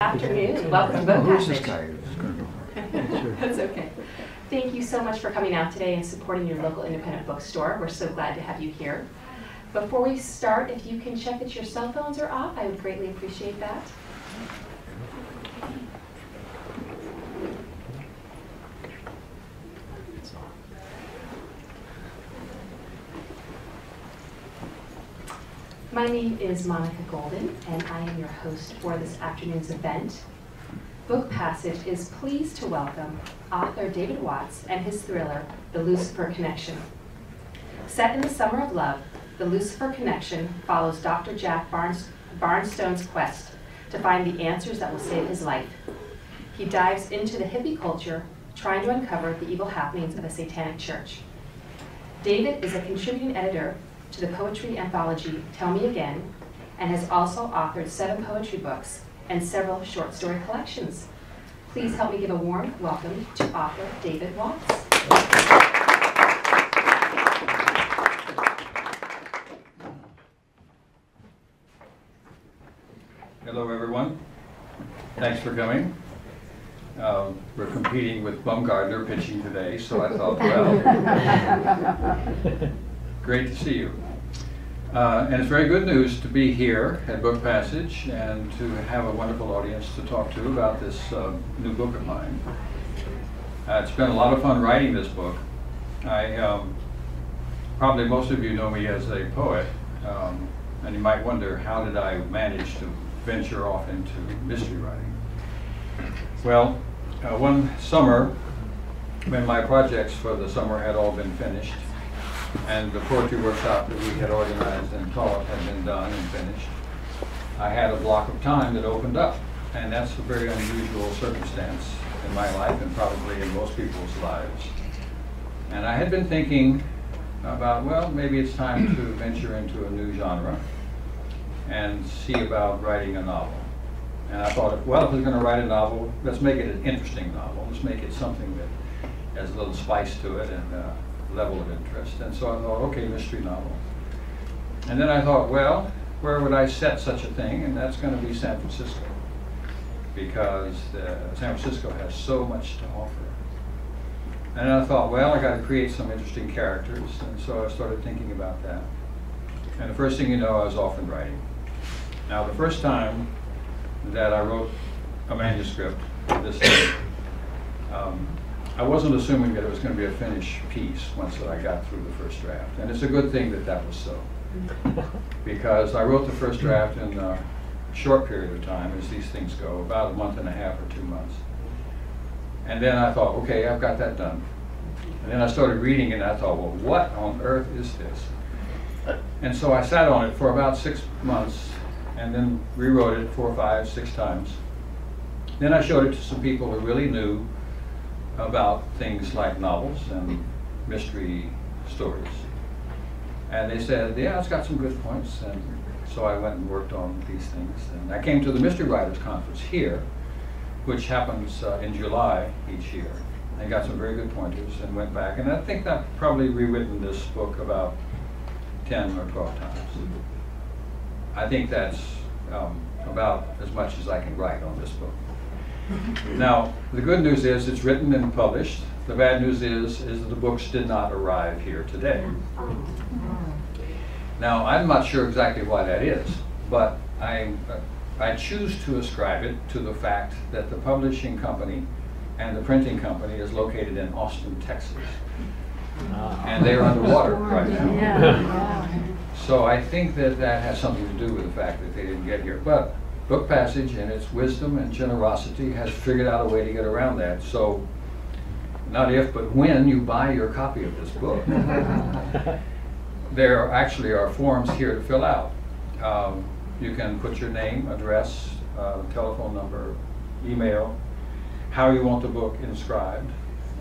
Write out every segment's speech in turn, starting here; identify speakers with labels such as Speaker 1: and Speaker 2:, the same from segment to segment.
Speaker 1: Afternoon. Welcome to Book Passage.
Speaker 2: Sure.
Speaker 1: That's okay. Thank you so much for coming out today and supporting your local independent bookstore. We're so glad to have you here. Before we start, if you can check that your cell phones are off, I would greatly appreciate that. My name is Monica Golden, and I am your host for this afternoon's event. Book Passage is pleased to welcome author David Watts and his thriller, The Lucifer Connection. Set in the summer of love, The Lucifer Connection follows Dr. Jack Barnstone's quest to find the answers that will save his life. He dives into the hippie culture, trying to uncover the evil happenings of a satanic church. David is a contributing editor to the poetry anthology Tell Me Again, and has also authored 7 poetry books and several short story collections. Please help me give a warm welcome to author David Watts.
Speaker 3: Hello everyone, thanks for coming. We're competing with Bumgardner pitching today, so I thought, well, great to see you. And it's very good news to be here at Book Passage and to have a wonderful audience to talk to about this new book of mine. It's been a lot of fun writing this book. Probably most of you know me as a poet, and you might wonder, how did I manage to venture off into mystery writing? Well, one summer, when my projects for the summer had all been finished, and the poetry workshop that we had organized and taught had been done and finished, I had a block of time that opened up. And that's a very unusual circumstance in my life and probably in most people's lives. And I had been thinking about, well, maybe it's time to venture into a new genre and see about writing a novel. And I thought, well, if we're going to write a novel, let's make it an interesting novel. Let's make it something that has a little spice to it and level of interest. And so I thought, okay, mystery novel. And then I thought, well, where would I set such a thing? And that's going to be San Francisco, because San Francisco has so much to offer. And I thought, well, I got to create some interesting characters. And so I started thinking about that. And the first thing you know, I was off and writing. Now, the first time that I wrote a manuscript of this thing, I wasn't assuming that it was going to be a finished piece once that I got through the first draft. And it's a good thing that that was so. Because I wrote the first draft in a short period of time, as these things go, about a month and a half or 2 months. And then I thought, okay, I've got that done. And then I started reading it and I thought, well, what on earth is this? And so I sat on it for about 6 months and then rewrote it 4, 5, 6 times. Then I showed it to some people who really knew about things like novels and mystery stories. And they said, yeah, it's got some good points. And so I went and worked on these things. And I came to the Mystery Writers Conference here, which happens in July each year. I got some very good pointers and went back. And I think I've probably rewritten this book about 10 or 12 times. I think that's about as much as I can write on this book. Now, the good news is it's written and published. The bad news is that the books did not arrive here today. Now, I'm not sure exactly why that is, but I choose to ascribe it to the fact that the publishing company and the printing company is located in Austin, Texas. And they're underwater right now. So I think that that has something to do with the fact that they didn't get here. But Book Passage, in its wisdom and generosity, has figured out a way to get around that. So, not if, but when you buy your copy of this book, there actually are forms here to fill out. You can put your name, address, telephone number, email, how you want the book inscribed.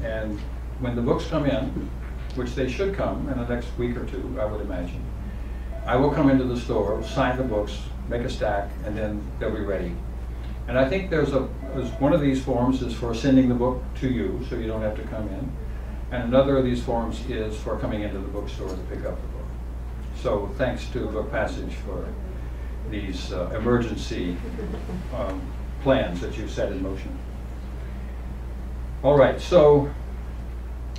Speaker 3: And when the books come in, which they should come in the next week or 2, I would imagine, I will come into the store, sign the books, make a stack, and then they'll be ready. And I think there's one of these forms is for sending the book to you, so you don't have to come in. And another of these forms is for coming into the bookstore to pick up the book. So thanks to Book Passage for these emergency plans that you set in motion. All right, so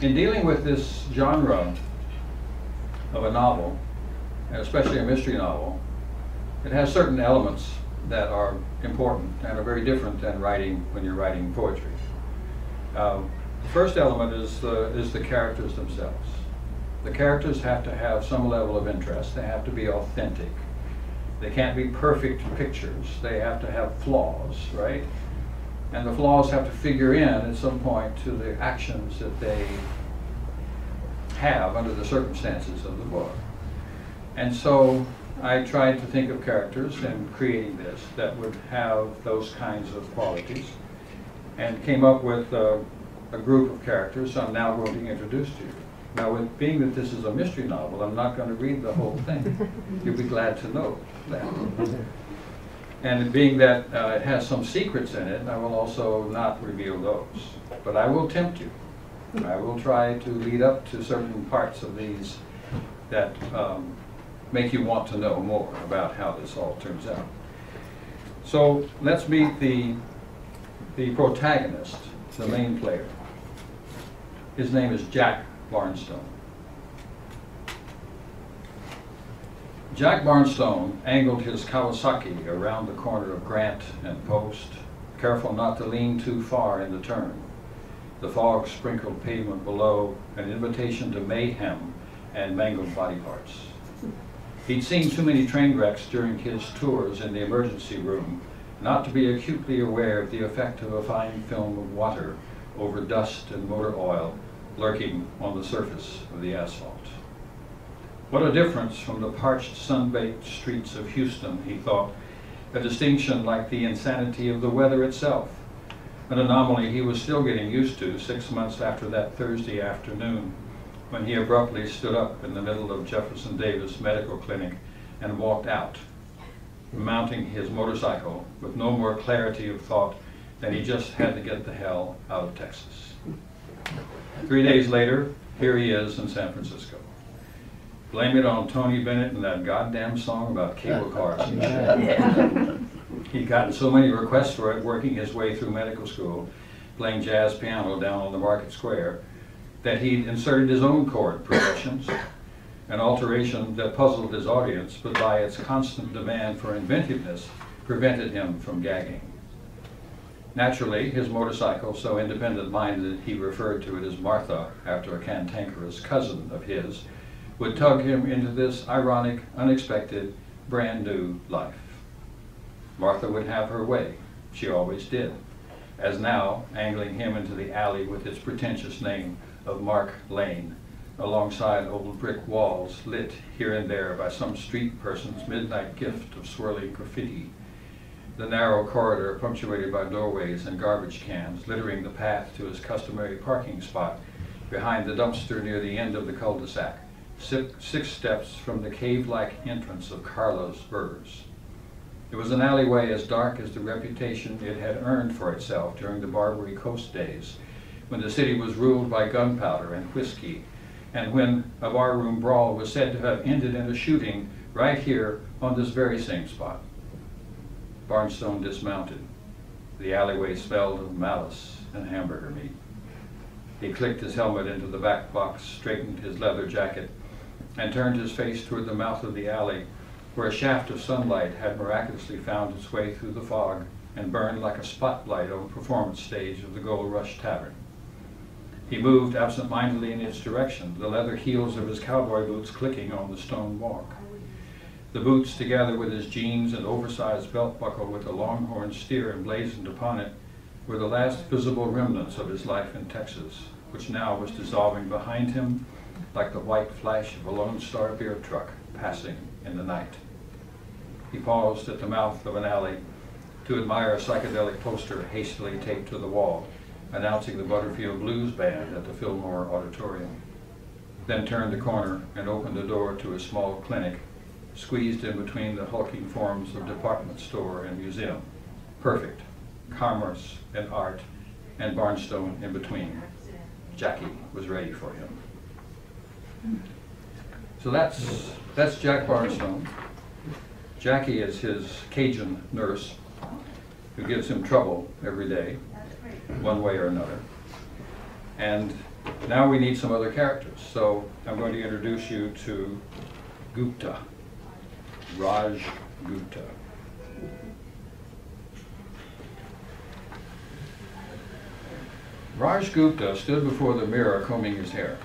Speaker 3: in dealing with this genre of a novel, and especially a mystery novel, it has certain elements that are important and are very different than writing when you're writing poetry. The first element is the characters themselves. The characters have to have some level of interest. They have to be authentic. They can't be perfect pictures. They have to have flaws, right? And the flaws have to figure in at some point to the actions that they have under the circumstances of the book. And so I tried to think of characters in creating this that would have those kinds of qualities, and came up with a group of characters I'm now going to introduce to you. Now, with being that this is a mystery novel, I'm not going to read the whole thing. You'll be glad to know that. And being that it has some secrets in it, I will also not reveal those. But I will tempt you. I will try to lead up to certain parts of these that make you want to know more about how this all turns out. So let's meet the protagonist, the main player. His name is Jack Barnstone. Jack Barnstone angled his Kawasaki around the corner of Grant and Post, careful not to lean too far in the turn. The fog sprinkled pavement below, an invitation to mayhem and mangled body parts. He'd seen too many train wrecks during his tours in the emergency room not to be acutely aware of the effect of a fine film of water over dust and motor oil lurking on the surface of the asphalt. What a difference from the parched, sun-baked streets of Houston, he thought, a distinction like the insanity of the weather itself, an anomaly he was still getting used to 6 months after that Thursday afternoon when he abruptly stood up in the middle of Jefferson Davis Medical Clinic and walked out, mounting his motorcycle with no more clarity of thought than he just had to get the hell out of Texas. 3 days later, here he is in San Francisco. Blame it on Tony Bennett and that goddamn song about cable cars and shit. He'd gotten so many requests for it working his way through medical school, playing jazz piano down on the Market Square, that he'd inserted his own chord progressions, an alteration that puzzled his audience, but by its constant demand for inventiveness, prevented him from gagging. Naturally, his motorcycle, so independent-minded he referred to it as Martha after a cantankerous cousin of his, would tug him into this ironic, unexpected, brand new life. Martha would have her way. She always did, as now angling him into the alley with its pretentious name of Mark Lane, alongside old brick walls lit here and there by some street person's midnight gift of swirling graffiti, the narrow corridor punctuated by doorways and garbage cans littering the path to his customary parking spot behind the dumpster near the end of the cul-de-sac, 6 steps from the cave-like entrance of Carla's Burrs. It was an alleyway as dark as the reputation it had earned for itself during the Barbary Coast days, when the city was ruled by gunpowder and whiskey, and when a barroom brawl was said to have ended in a shooting right here on this very same spot. Barnstone dismounted. The alleyway smelled of malice and hamburger meat. He clicked his helmet into the back box, straightened his leather jacket, and turned his face toward the mouth of the alley, where a shaft of sunlight had miraculously found its way through the fog and burned like a spotlight on the performance stage of the Gold Rush Tavern. He moved absent-mindedly in its direction, the leather heels of his cowboy boots clicking on the stone walk. The boots, together with his jeans and oversized belt buckle with a longhorn steer emblazoned upon it, were the last visible remnants of his life in Texas, which now was dissolving behind him like the white flash of a Lone Star beer truck passing in the night. He paused at the mouth of an alley to admire a psychedelic poster hastily taped to the wall, announcing the Butterfield Blues Band at the Fillmore Auditorium, then turned the corner and opened the door to a small clinic, squeezed in between the hulking forms of department store and museum. Perfect. Commerce and art, and Barnstone in between. Jackie was ready for him. So that's Jack Barnstone. Jackie is his Cajun nurse. who gives him trouble every day, one way or another. And now we need some other characters. So I'm going to introduce you to Gupta, Raj Gupta. Raj Gupta stood before the mirror combing his hair.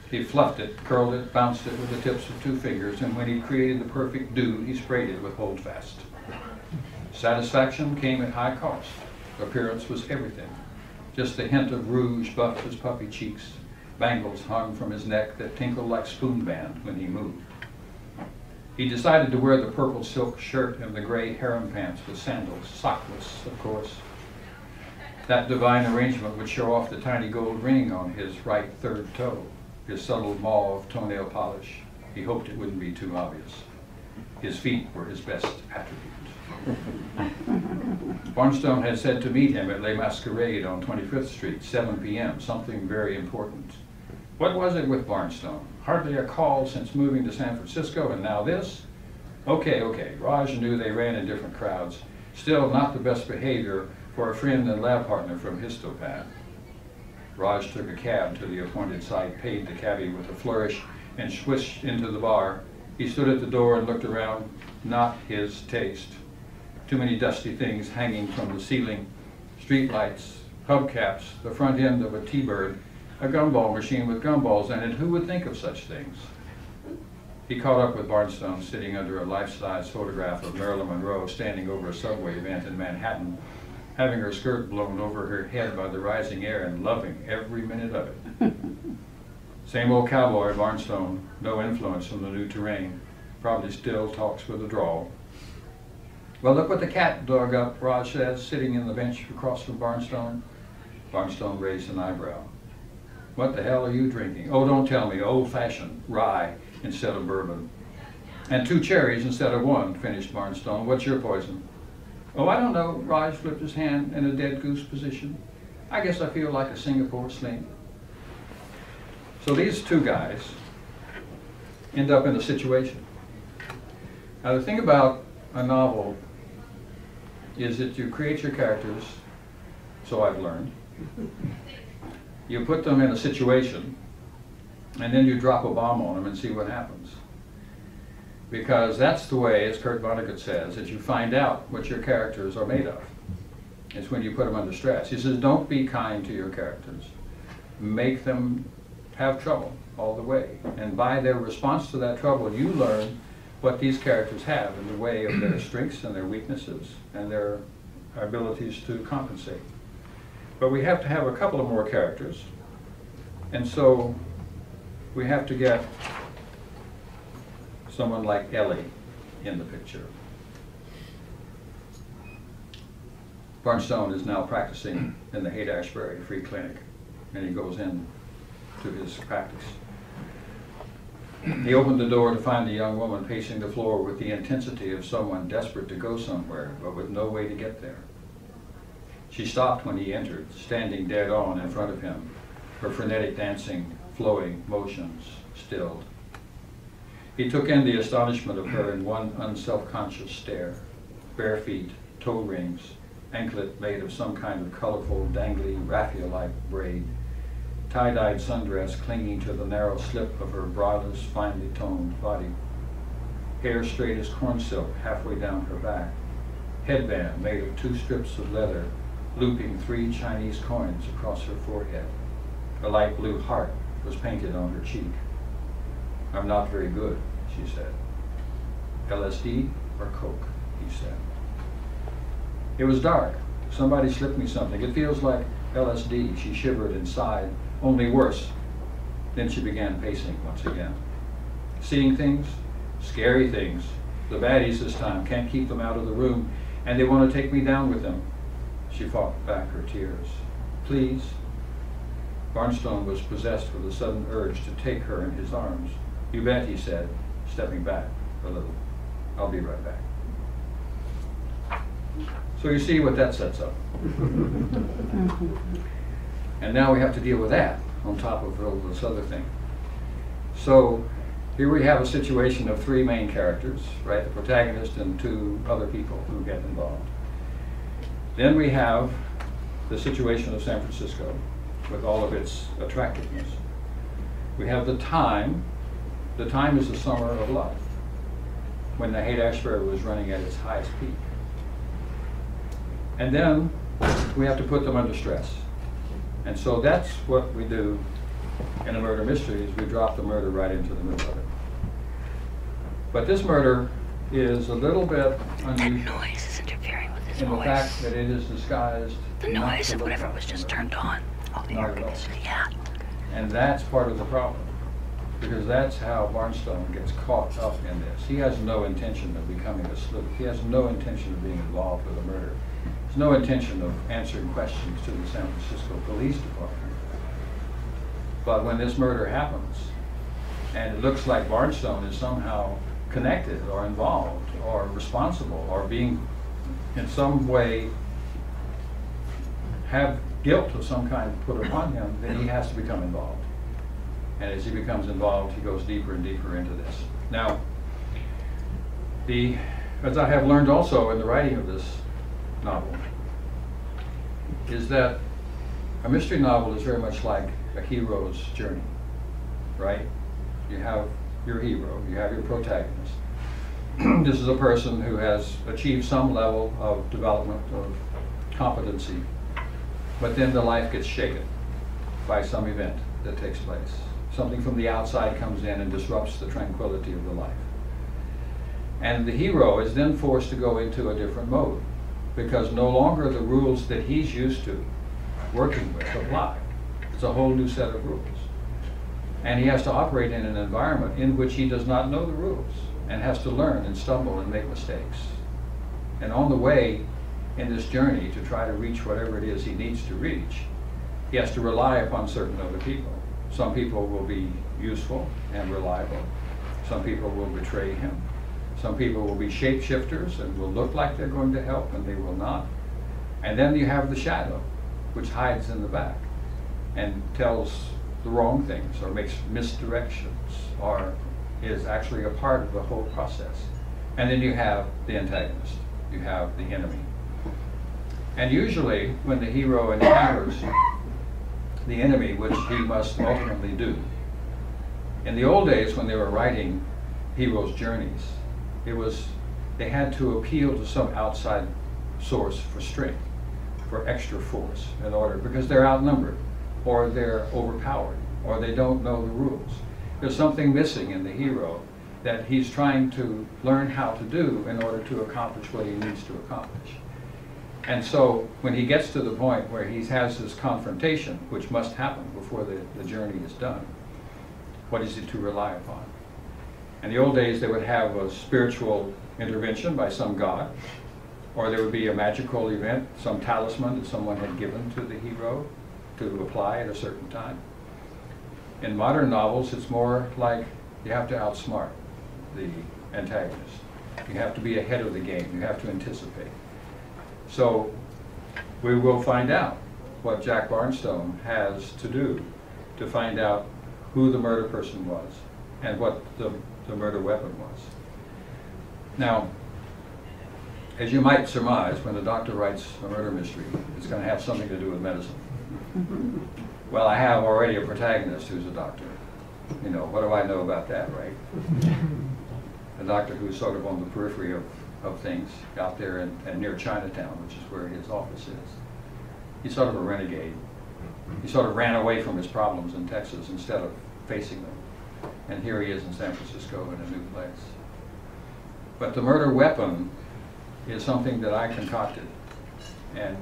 Speaker 3: He fluffed it, curled it, bounced it with the tips of 2 fingers, and when he created the perfect do, he sprayed it with Holdfast. Satisfaction came at high cost. Appearance was everything. Just a hint of rouge buffed his puffy cheeks. Bangles hung from his neck that tinkled like spoon band when he moved. He decided to wear the purple silk shirt and the gray harem pants with sandals, sockless, of course. That divine arrangement would show off the tiny gold ring on his right third toe, his subtle mauve toenail polish. He hoped it wouldn't be too obvious. His feet were his best attribute. Barnstone had said to meet him at Les Masquerades on 25th Street, 7 p.m., something very important. What was it with Barnstone? Hardly a call since moving to San Francisco, and now this? Okay. Raj knew they ran in different crowds. Still not the best behavior for a friend and lab partner from Histopath. Raj took a cab to the appointed site, paid the cabbie with a flourish, and swished into the bar. He stood at the door and looked around. Not his taste. Too many dusty things hanging from the ceiling, street lights, hubcaps, the front end of a T-bird, a gumball machine with gumballs in it. Who would think of such things? He caught up with Barnstone sitting under a life-size photograph of Marilyn Monroe standing over a subway event in Manhattan, having her skirt blown over her head by the rising air and loving every minute of it. Same old cowboy, Barnstone, no influence from the new terrain, probably still talks with a drawl. Well, look what the cat dug up, Raj says, sitting in the bench across from Barnstone. Barnstone raised an eyebrow. What the hell are you drinking? Oh, don't tell me, old-fashioned, rye instead of bourbon. And 2 cherries instead of 1, finished Barnstone. What's your poison? Oh, I don't know, Raj flipped his hand in a dead goose position. I guess I feel like a Singapore sling. So these 2 guys end up in a situation. Now the thing about a novel is that you create your characters, so I've learned. You put them in a situation, and then you drop a bomb on them and see what happens. Because that's the way, as Kurt Vonnegut says, that you find out what your characters are made of. It's when you put them under stress. He says, don't be kind to your characters. Make them have trouble all the way. And by their response to that trouble, you learn what these characters have in the way of their strengths and their weaknesses and their abilities to compensate. But we have to have a couple of more characters. And so we have to get someone like Ellie in the picture. Barnstone is now practicing in the Haight-Ashbury Free Clinic, and he goes in to his practice. He opened the door to find a young woman pacing the floor with the intensity of someone desperate to go somewhere, but with no way to get there. She stopped when he entered, standing dead on in front of him, her frenetic dancing, flowing motions stilled. He took in the astonishment of her in one unself-conscious stare. Bare feet, toe rings, anklet made of some kind of colorful, dangly, raffia-like braid, tie-dyed sundress clinging to the narrow slip of her broadest, finely toned body, hair straight as corn silk halfway down her back, headband made of 2 strips of leather, looping 3 Chinese coins across her forehead. A light blue heart was painted on her cheek. I'm not very good, she said. LSD or Coke, he said. It was dark. Somebody slipped me something. It feels like LSD, she shivered and sighed, only worse. Then she began pacing once again. Seeing things, scary things. The baddies this time, can't keep them out of the room, and they want to take me down with them. She fought back her tears. Please. Barnstone was possessed with a sudden urge to take her in his arms. You bet, he said, stepping back a little. I'll be right back. So you see what that sets up. And now we have to deal with that on top of all this other thing. So here we have a situation of 3 main characters, right? The protagonist and 2 other people who get involved. Then we have the situation of San Francisco with all of its attractiveness. We have the time. The time is the summer of love, when the Haight-Ashbury was running at its highest peak. And then we have to put them under stress. And so that's what we do in a murder mystery, is we drop the murder right into the middle of it. But this murder is a little bit unusual.
Speaker 4: That noise is interfering with his
Speaker 3: in the
Speaker 4: voice.
Speaker 3: fact that it is disguised.
Speaker 4: The noise of whatever was just turned on. Oh, the air conditioning, yeah.
Speaker 3: And that's part of the problem, because that's how Barnstone gets caught up in this. He has no intention of becoming a sleuth. He has no intention of being involved with a murder. He has no intention of answering questions to the San Francisco Police Department. But when this murder happens, and it looks like Barnstone is somehow connected or involved or responsible or being in some way have guilt of some kind put upon him, then he has to become involved. And as he becomes involved, he goes deeper and deeper into this. Now, as I have learned also in the writing of this novel, is that a mystery novel is very much like a hero's journey, right? You have your hero, you have your protagonist. This is a person who has achieved some level of development, of competency, but then the life gets shaken by some event that takes place. Something from the outside comes in and disrupts the tranquility of the life. And the hero is then forced to go into a different mode, because no longer the rules that he's used to working with apply. It's a whole new set of rules. And he has to operate in an environment in which he does not know the rules, and has to learn and stumble and make mistakes. And on the way in this journey to try to reach whatever it is he needs to reach, he has to rely upon certain other people. Some people will be useful and reliable. Some people will betray him. Some people will be shapeshifters and will look like they're going to help, and they will not. And then you have the shadow, which hides in the back and tells the wrong things or makes misdirections or is actually a part of the whole process. And then you have the antagonist. You have the enemy. And usually when the hero encounters the enemy, which he must ultimately do, in the old days when they were writing heroes' journeys, they had to appeal to some outside source for strength, for extra force, in order, because they're outnumbered, or they're overpowered, or they don't know the rules. There's something missing in the hero that he's trying to learn how to do in order to accomplish what he needs to accomplish. And so when he gets to the point where he has this confrontation, which must happen before the journey is done, what is he to rely upon? In the old days, they would have a spiritual intervention by some god, or there would be a magical event, some talisman that someone had given to the hero to apply at a certain time. In modern novels, it's more like you have to outsmart the antagonist. You have to be ahead of the game. You have to anticipate. So we will find out what Jack Barnstone has to do to find out who the murder person was and what the murder weapon was. Now, as you might surmise, when a doctor writes a murder mystery, it's going to have something to do with medicine. Well, I have already a protagonist who's a doctor. You know, what do I know about that, right? A doctor who's sort of on the periphery of things out there and near Chinatown, which is where his office is. He's sort of a renegade. He sort of ran away from his problems in Texas instead of facing them. And here he is in San Francisco in a new place. But the murder weapon is something that I concocted. And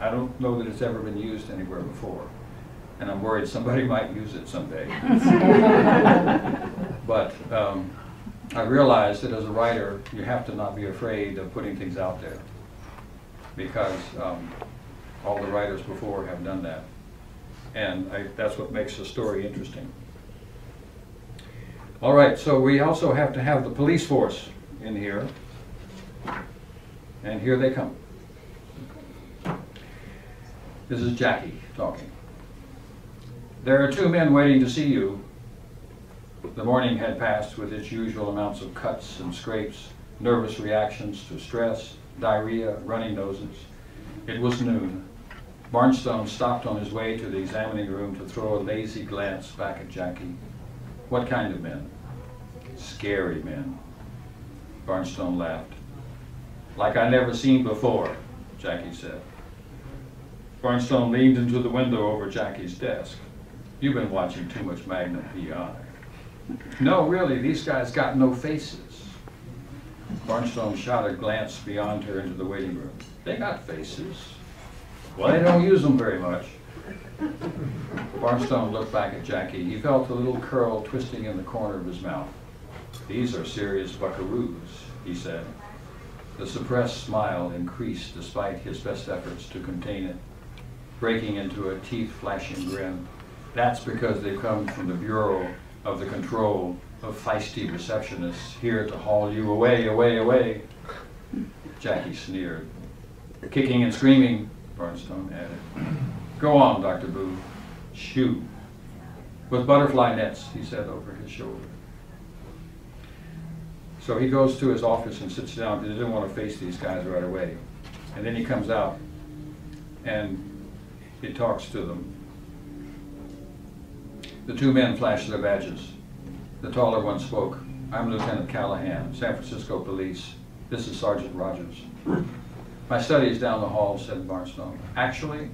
Speaker 3: I don't know that it's ever been used anywhere before. And I'm worried somebody might use it someday. But I realized that as a writer, you have to not be afraid of putting things out there, because all the writers before have done that. And that's what makes the story interesting. All right, so we also have to have the police force in here. And here they come. This is Jackie talking. There are two men waiting to see you. The morning had passed with its usual amounts of cuts and scrapes, nervous reactions to stress, diarrhea, runny noses. It was noon. Barnstone stopped on his way to the examining room to throw a lazy glance back at Jackie. What kind of men? Scary men. Barnstone laughed. Like I never seen before, Jackie said. Barnstone leaned into the window over Jackie's desk. You've been watching too much Magnum P.I. No, really, these guys got no faces. Barnstone shot a glance beyond her into the waiting room. They got faces. Well, they don't use them very much. Barnstone looked back at Jackie. He felt a little curl twisting in the corner of his mouth. These are serious buckaroos, he said. The suppressed smile increased despite his best efforts to contain it, breaking into a teeth-flashing grin. That's because they come from the Bureau of the Control of Feisty Receptionists, here to haul you away, away, away. Jackie sneered. Kicking and screaming, Barnstone added. Go on, Dr. Booth. Shoo. With butterfly nets, he said over his shoulder. So he goes to his office and sits down because he didn't want to face these guys right away. And then he comes out and he talks to them. The two men flashed their badges. The taller one spoke. I'm Lieutenant Callahan, San Francisco Police. This is Sergeant Rogers. My study is down the hall, said Barnstone. Actually,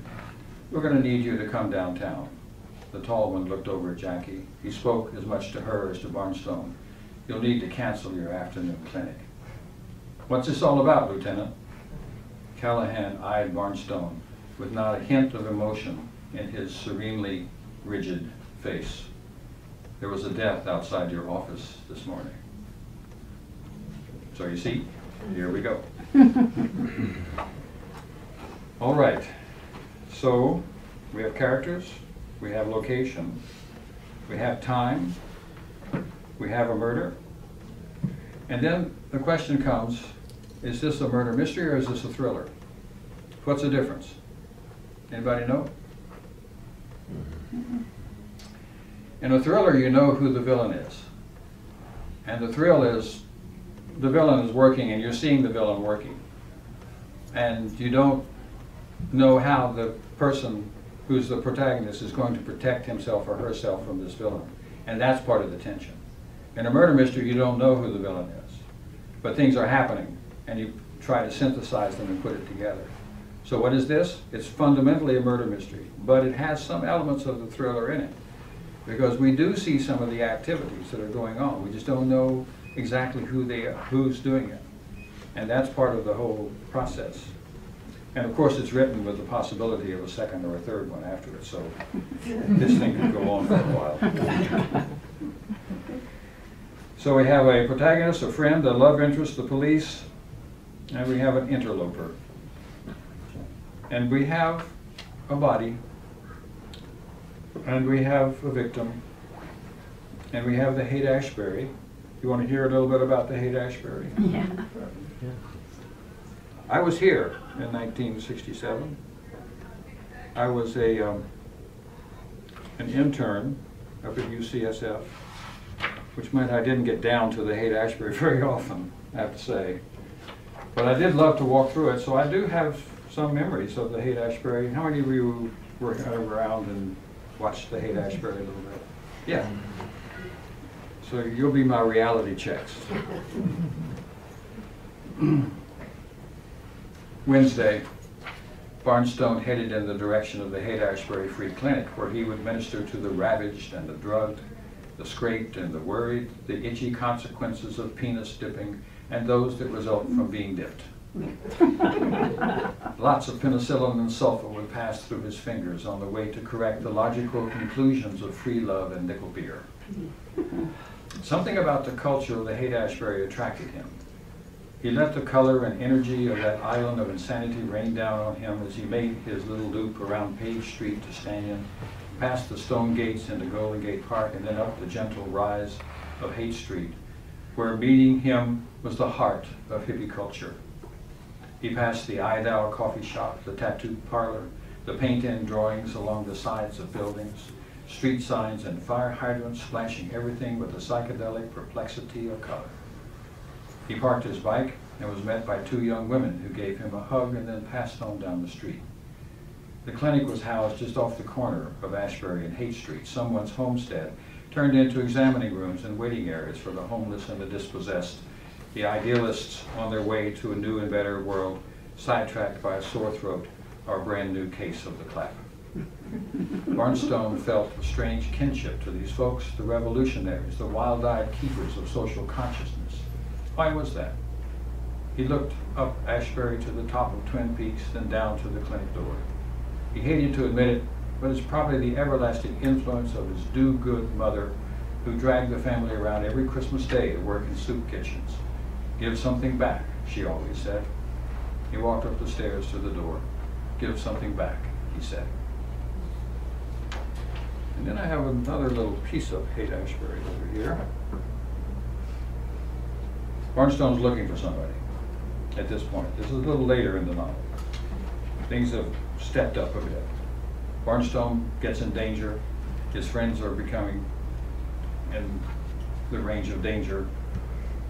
Speaker 3: we're going to need you to come downtown. The tall one looked over at Jackie. He spoke as much to her as to Barnstone. You'll need to cancel your afternoon clinic. What's this all about, Lieutenant? Callahan eyed Barnstone with not a hint of emotion in his serenely rigid face. There was a death outside your office this morning. So you see, here we go. All right, so we have characters, we have location, we have time, we have a murder, and then the question comes, is this a murder mystery or is this a thriller? What's the difference? Anybody know? In a thriller, you know who the villain is. And the thrill is the villain is working and you're seeing the villain working. And you don't know how the person who's the protagonist is going to protect himself or herself from this villain. And that's part of the tension. In a murder mystery, you don't know who the villain is. But things are happening and you try to synthesize them and put it together. So what is this? It's fundamentally a murder mystery, but it has some elements of the thriller in it. Because we do see some of the activities that are going on. We just don't know exactly who's doing it. And that's part of the whole process. And of course it's written with the possibility of a second or a third one after it, so this thing could go on for a while. So we have a protagonist, a friend, a love interest, the police, and we have an interloper. And we have a body, and we have a victim, and we have the Haight-Ashbury. You want to hear a little bit about the Haight-Ashbury?
Speaker 4: Yeah.
Speaker 3: I was here in 1967. I was an intern up at UCSF, which meant I didn't get down to the Haight-Ashbury very often, I have to say. But I did love to walk through it, so I do have some memories of the Haight-Ashbury. How many of you were around and watched the Haight-Ashbury a little bit? Yeah. So you'll be my reality checks. Wednesday, Barnstone headed in the direction of the Haight-Ashbury Free Clinic, where he would minister to the ravaged and the drugged, the scraped and the worried, the itchy consequences of penis dipping, and those that result from being dipped. Lots of penicillin and sulfur would pass through his fingers on the way to correct the logical conclusions of free love and nickel beer. Something about the culture of the Haight-Ashbury attracted him. He let the color and energy of that island of insanity rain down on him as he made his little loop around Page Street to Stanton, past the stone gates into Golden Gate Park, and then up the gentle rise of Haight Street, where meeting him was the heart of hippie culture. He passed the Idaho coffee shop, the tattoo parlor, the paint-in drawings along the sides of buildings, street signs and fire hydrants splashing everything with a psychedelic perplexity of color. He parked his bike and was met by two young women who gave him a hug and then passed on down the street. The clinic was housed just off the corner of Ashbury and Haight Street, someone's homestead, turned into examining rooms and waiting areas for the homeless and the dispossessed, the idealists on their way to a new and better world, sidetracked by a sore throat or a brand new case of the clap. Barnstone felt a strange kinship to these folks, the revolutionaries, the wild-eyed keepers of social consciousness. Why was that? He looked up Ashbury to the top of Twin Peaks, then down to the clinic door. He hated to admit it, but it's probably the everlasting influence of his do-good mother who dragged the family around every Christmas day to work in soup kitchens. Give something back, she always said. He walked up the stairs to the door. Give something back, he said. And then I have another little piece of Haight-Ashbury over here. Barnstone's looking for somebody at this point. This is a little later in the novel. Things have stepped up a bit. Barnstone gets in danger. His friends are becoming in the range of danger,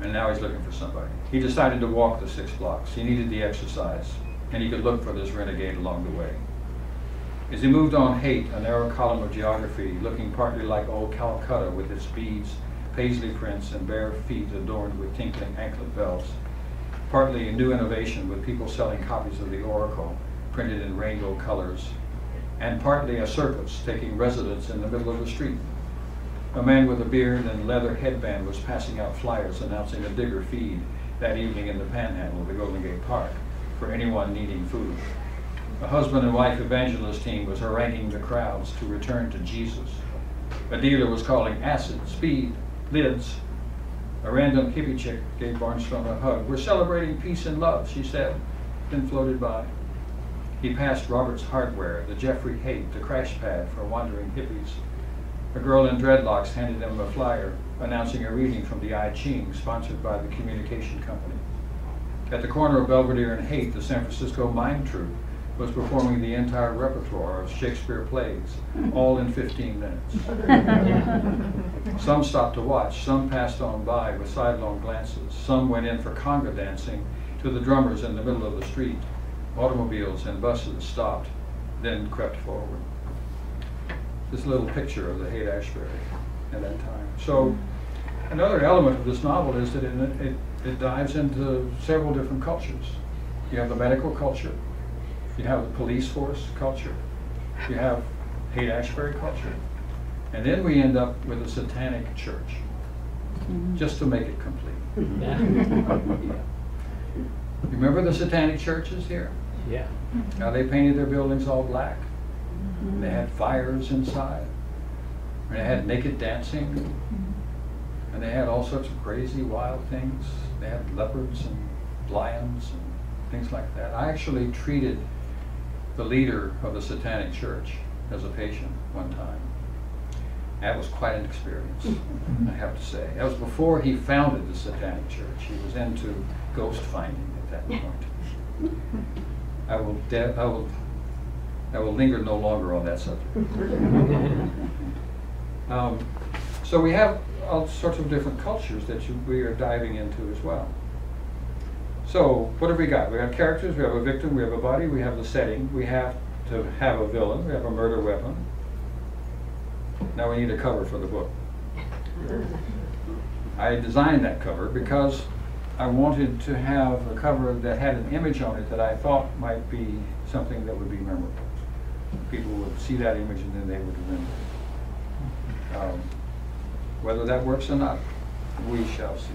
Speaker 3: and now he's looking for somebody. He decided to walk the 6 blocks. He needed the exercise, and he could look for this renegade along the way. As he moved on Haight, a narrow column of geography, looking partly like old Calcutta with its beads, paisley prints, and bare feet adorned with tinkling anklet bells, partly a new innovation with people selling copies of the Oracle, printed in rainbow colors, and partly a circus taking residence in the middle of the street. A man with a beard and leather headband was passing out flyers announcing a digger feed that evening in the Panhandle of the Golden Gate Park for anyone needing food. A husband and wife evangelist team was haranguing the crowds to return to Jesus. A dealer was calling acid, speed, lids. A random hippie chick gave Barnstone a hug. We're celebrating peace and love, she said, then floated by. He passed Robert's Hardware, the Jeffrey Haight, the crash pad for wandering hippies. A girl in dreadlocks handed him a flyer announcing a reading from the I Ching, sponsored by the communication company. At the corner of Belvedere and Haight, the San Francisco Mime Troupe was performing the entire repertoire of Shakespeare plays, all in 15 minutes. Some stopped to watch, some passed on by with sidelong glances, some went in for conga dancing to the drummers in the middle of the street. Automobiles and buses stopped, then crept forward. This little picture of the Haight-Ashbury at that time. So another element of this novel is that it dives into several different cultures. You have the medical culture, you have the police force culture, you have Haight-Ashbury culture, and then we end up with a satanic church, just to make it complete.
Speaker 5: Yeah.
Speaker 3: Remember the satanic churches here?
Speaker 5: Yeah.
Speaker 3: How they painted their buildings all black. And they had fires inside. And they had naked dancing. And they had all sorts of crazy, wild things. They had leopards and lions and things like that. I actually treated the leader of the satanic church as a patient one time. That was quite an experience, I have to say. That was before he founded the satanic church. He was into ghost finding at that point. I will linger no longer on that subject. So we have all sorts of different cultures that we are diving into as well. So what have we got? We have characters, we have a victim, we have a body, we have the setting, we have to have a villain, we have a murder weapon. Now we need a cover for the book. I designed that cover because I wanted to have a cover that had an image on it that I thought might be something that would be memorable. People would see that image and then they would remember it. Whether that works or not, we shall see.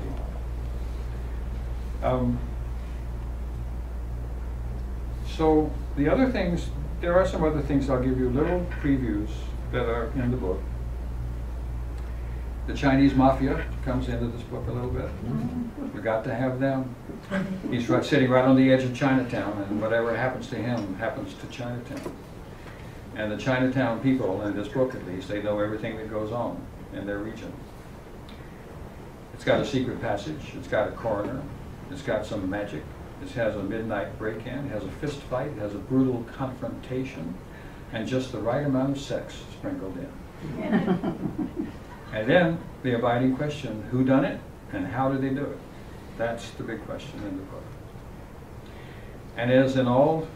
Speaker 3: So the other things, there are some other things I'll give you little previews that are in the book. The Chinese mafia comes into this book a little bit. You got to have them. He's sitting right on the edge of Chinatown, and whatever happens to him happens to Chinatown. And the Chinatown people, in this book at least, they know everything that goes on in their region. It's got a secret passage, it's got a coroner, it's got some magic, it has a midnight break-in, it has a fist fight, it has a brutal confrontation, and just the right amount of sex sprinkled in. And then the abiding question, who done it and how did they do it? That's the big question in the book. And as in all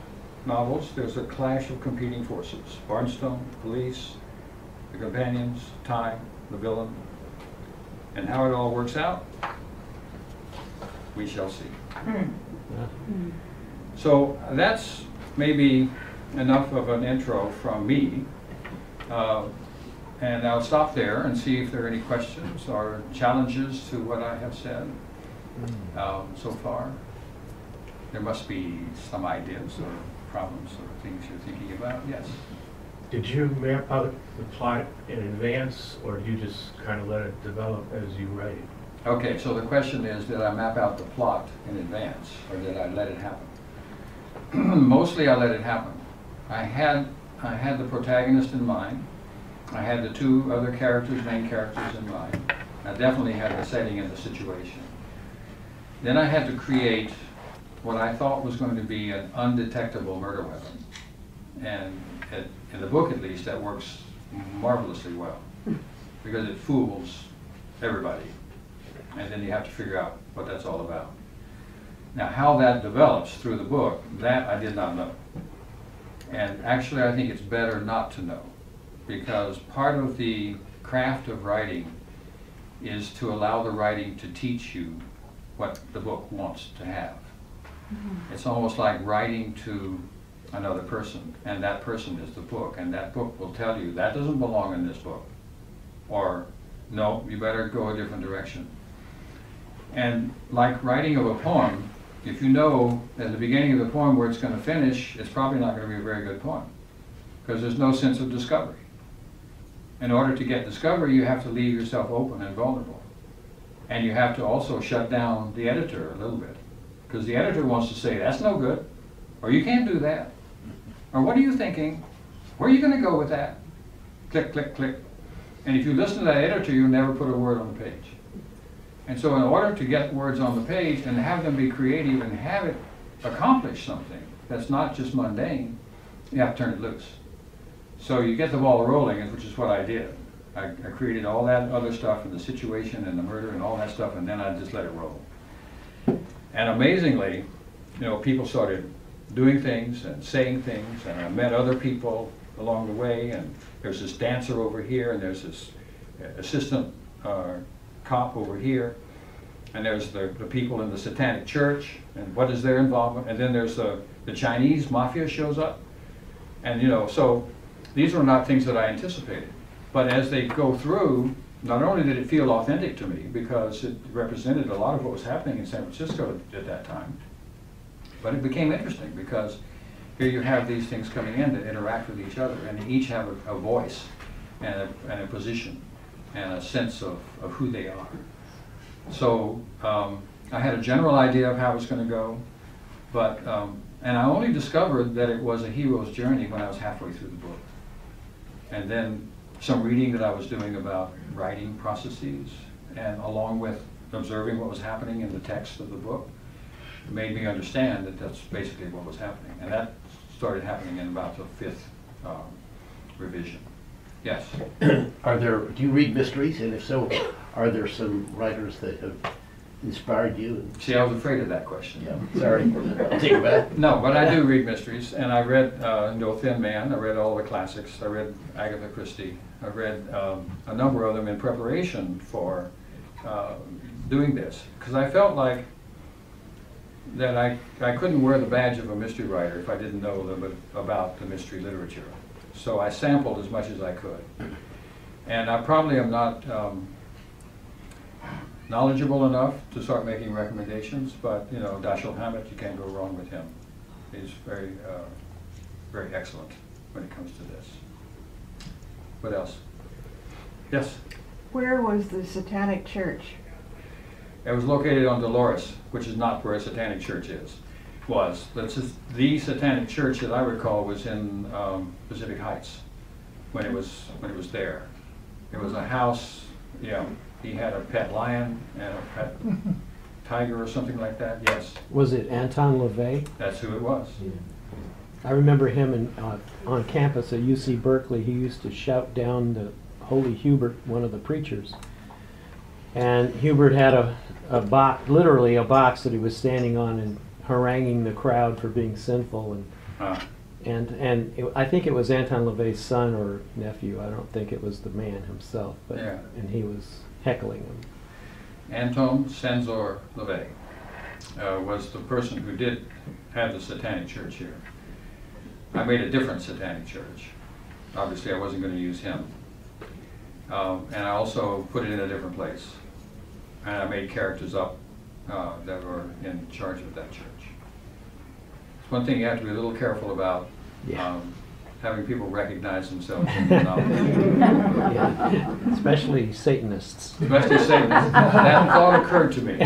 Speaker 3: novels, there's a clash of competing forces. Barnstone, police, the companions, time, the villain. And how it all works out, we shall see. So that's maybe enough of an intro from me. And I'll stop there and see if there are any questions or challenges to what I have said so far. There must be some ideas or problems or things you're thinking about. Yes?
Speaker 5: Did you map out the plot in advance, or did you just kind of let it develop as you write it?
Speaker 3: Okay, so the question is, did I map out the plot in advance, or did I let it happen? Mostly I let it happen. I had the protagonist in mind. I had the two other characters, main characters in mind. I definitely had the setting and the situation. Then I had to create what I thought was going to be an undetectable murder weapon. And in the book, at least, that works marvelously well, because it fools everybody. And then you have to figure out what that's all about. Now, how that develops through the book, that I did not know. And actually, I think it's better not to know, because part of the craft of writing is to allow the writing to teach you what the book wants to have. It's almost like writing to another person, and that person is the book, and that book will tell you, that doesn't belong in this book. Or, no, you better go a different direction. And like writing of a poem, if you know at the beginning of the poem where it's going to finish, it's probably not going to be a very good poem, because there's no sense of discovery. In order to get discovery, you have to leave yourself open and vulnerable. And you have to also shut down the editor a little bit, because the editor wants to say, that's no good, or you can't do that, or what are you thinking? Where are you going to go with that? Click, click, click. And if you listen to that editor, you'll never put a word on the page. And so in order to get words on the page and have them be creative and have it accomplish something that's not just mundane, you have to turn it loose. So you get the ball rolling, which is what I did. I created all that other stuff and the situation and the murder and all that stuff, and then I just let it roll. And amazingly, you know, people started doing things and saying things, and I met other people along the way, and there's this dancer over here, and there's this assistant cop over here, and there's the people in the Satanic Church, and what is their involvement, and then there's the Chinese mafia shows up, and you know, so these were not things that I anticipated. But as they go through, not only did it feel authentic to me, because it represented a lot of what was happening in San Francisco at that time, but it became interesting, because here you have these things coming in that interact with each other, and they each have a voice and a position and a sense of who they are. So I had a general idea of how it was going to go, but and I only discovered that it was a hero's journey when I was halfway through the book. And then some reading that I was doing about writing processes, and along with observing what was happening in the text of the book, made me understand that that's basically what was happening. And that started happening in about the 5th revision. Yes?
Speaker 2: Do you read mysteries? And if so, are there some writers that have inspired you?
Speaker 3: See, I was afraid of that question.
Speaker 2: Yeah, sorry. I'll take it back.
Speaker 3: No, but I do read mysteries, and I read No Thin Man. I read all the classics. I read Agatha Christie. I read a number of them in preparation for doing this, because I felt like that I couldn't wear the badge of a mystery writer if I didn't know a little bit about the mystery literature. So I sampled as much as I could. And I probably am not knowledgeable enough to start making recommendations, but you know, Dashiell Hammett, you can't go wrong with him. He's very, very excellent when it comes to this. What else? Yes?
Speaker 6: Where was the Satanic Church?
Speaker 3: It was located on Dolores, which is not where a Satanic Church was. The Satanic Church that I recall was in Pacific Heights when it was there. It was a house. Yeah, he had a pet lion and a pet tiger or something like that. Yes.
Speaker 7: Was it Anton LaVey?
Speaker 3: That's who it was.
Speaker 7: Yeah. I remember him on campus at UC Berkeley. He used to shout down the Holy Hubert, one of the preachers. And Hubert had a box, literally a box that he was standing on and haranguing the crowd for being sinful. I think it was Anton LaVey's son or nephew. I don't think it was the man himself, but
Speaker 3: Yeah.
Speaker 7: and he was heckling him.
Speaker 3: Anton Senzor LaVey was the person who did have the Satanic Church here. I made a different Satanic Church. Obviously, I wasn't going to use him. And I also put it in a different place. And I made characters up that were in charge of that church. It's one thing you have to be a little careful about,
Speaker 7: Yeah.
Speaker 3: having people recognize themselves in the novel.
Speaker 7: Yeah. Especially Satanists.
Speaker 3: Especially Satanists. That thought occurred to me.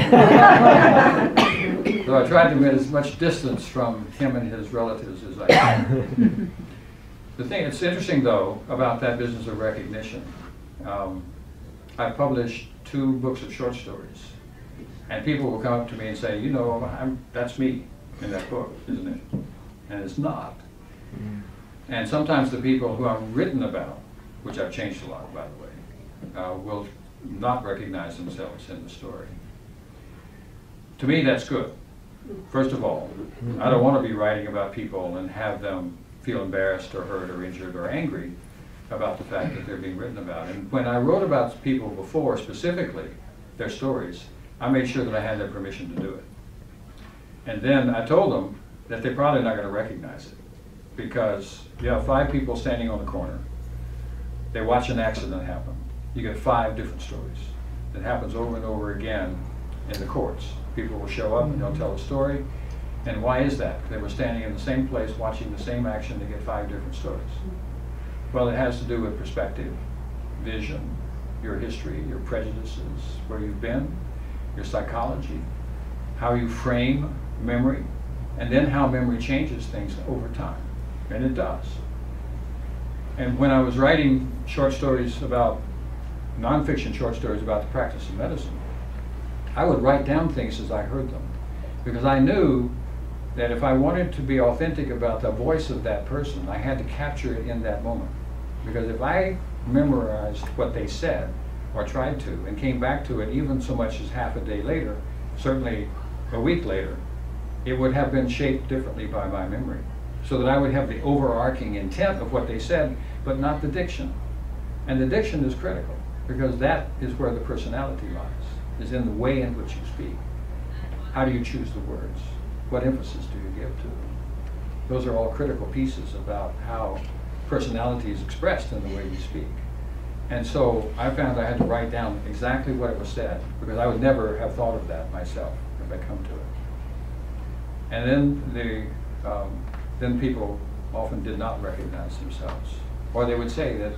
Speaker 3: So I tried to get as much distance from him and his relatives as I could. The thing that's interesting, though, about that business of recognition, I published 2 books of short stories. And people will come up to me and say, you know, that's me in that book, isn't it? And it's not. And sometimes the people who I've written about, which I've changed a lot, by the way, will not recognize themselves in the story. To me, that's good. First of all, I don't want to be writing about people and have them feel embarrassed or hurt or injured or angry about the fact that they're being written about. And when I wrote about people before, specifically, their stories, I made sure that I had their permission to do it. And then I told them that they're probably not going to recognize it, because you have 5 people standing on the corner. They watch an accident happen. You get 5 different stories. It happens over and over again in the courts. People will show up and they'll tell a story. And why is that? They were standing in the same place watching the same action to get 5 different stories. Well, it has to do with perspective, vision, your history, your prejudices, where you've been, your psychology, how you frame memory, and then how memory changes things over time. And it does. And when I was writing short stories about, nonfiction short stories about the practice of medicine, I would write down things as I heard them, because I knew that if I wanted to be authentic about the voice of that person, I had to capture it in that moment. Because if I memorized what they said, or tried to, and came back to it even so much as half a day later, certainly a week later, it would have been shaped differently by my memory. So that I would have the overarching intent of what they said, but not the diction. And the diction is critical, because that is where the personality lies, is in the way in which you speak. How do you choose the words? What emphasis do you give to them? Those are all critical pieces about how personality is expressed in the way you speak. And so I found I had to write down exactly what it was said, because I would never have thought of that myself if I come to it. And then people often did not recognize themselves, or they would say that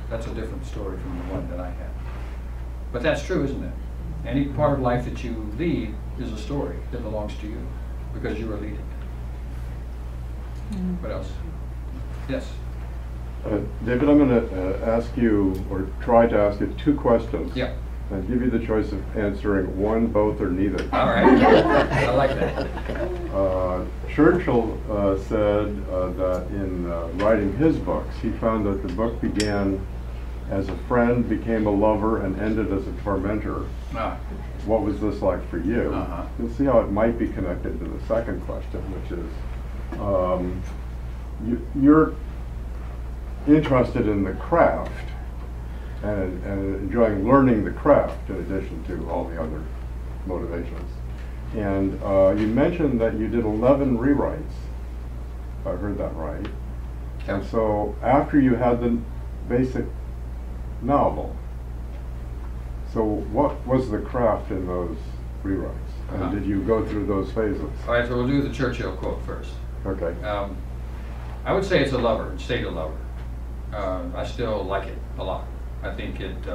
Speaker 3: that's a different story from the one that I had. But that's true, isn't it? Any part of life that you lead is a story that belongs to you, because you are leading it. What else? Yes?
Speaker 8: David, I'm going to ask you, or try to ask you 2 questions.
Speaker 3: Yeah.
Speaker 8: And give you the choice of answering one, both, or neither.
Speaker 3: All right. I like that.
Speaker 8: Churchill said that in writing his books, he found that the book began as a friend, became a lover, and ended as a tormentor.
Speaker 3: Ah.
Speaker 8: What was this like for you?
Speaker 3: Uh-huh.
Speaker 8: You'll see how it might be connected to the second question, which is, you're interested in the craft and enjoying learning the craft in addition to all the other motivations. And you mentioned that you did 11 rewrites, if I heard that right.
Speaker 3: Yeah.
Speaker 8: And so after you had the basic novel, so what was the craft in those rewrites? And
Speaker 3: Uh-huh.
Speaker 8: did you go through those phases?
Speaker 3: All right, so we'll do the Churchill quote first.
Speaker 8: Okay.
Speaker 3: I would say it's a lover, stayed a lover. I still like it a lot. I think it's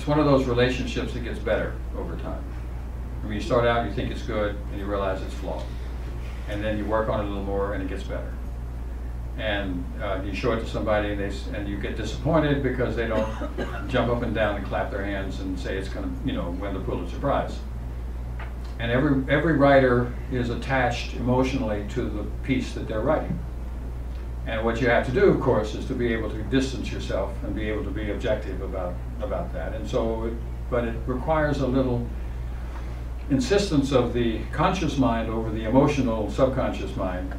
Speaker 3: one of those relationships that gets better over time. I mean, you start out, you think it's good, and you realize it's flawed. And then you work on it a little more, and it gets better. And you show it to somebody, and you get disappointed because they don't jump up and down and clap their hands and say it's going to, win the Pulitzer Prize. And every writer is attached emotionally to the piece that they're writing. And what you have to do, of course, is to be able to distance yourself and be able to be objective about that. And so, but it requires a little insistence of the conscious mind over the emotional subconscious mind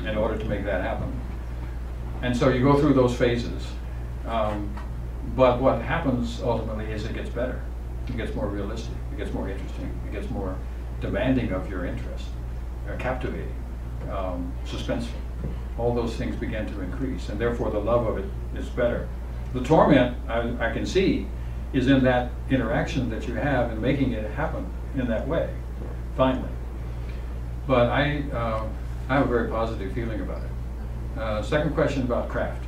Speaker 3: in order to make that happen. And so you go through those phases. But what happens ultimately is it gets better. It gets more realistic. It gets more interesting. It gets more demanding of your interest, captivating, suspenseful. All those things begin to increase, and therefore the love of it is better. The torment, I can see, is in that interaction that you have and making it happen in that way, finally. But I have a very positive feeling about it. Second question about craft.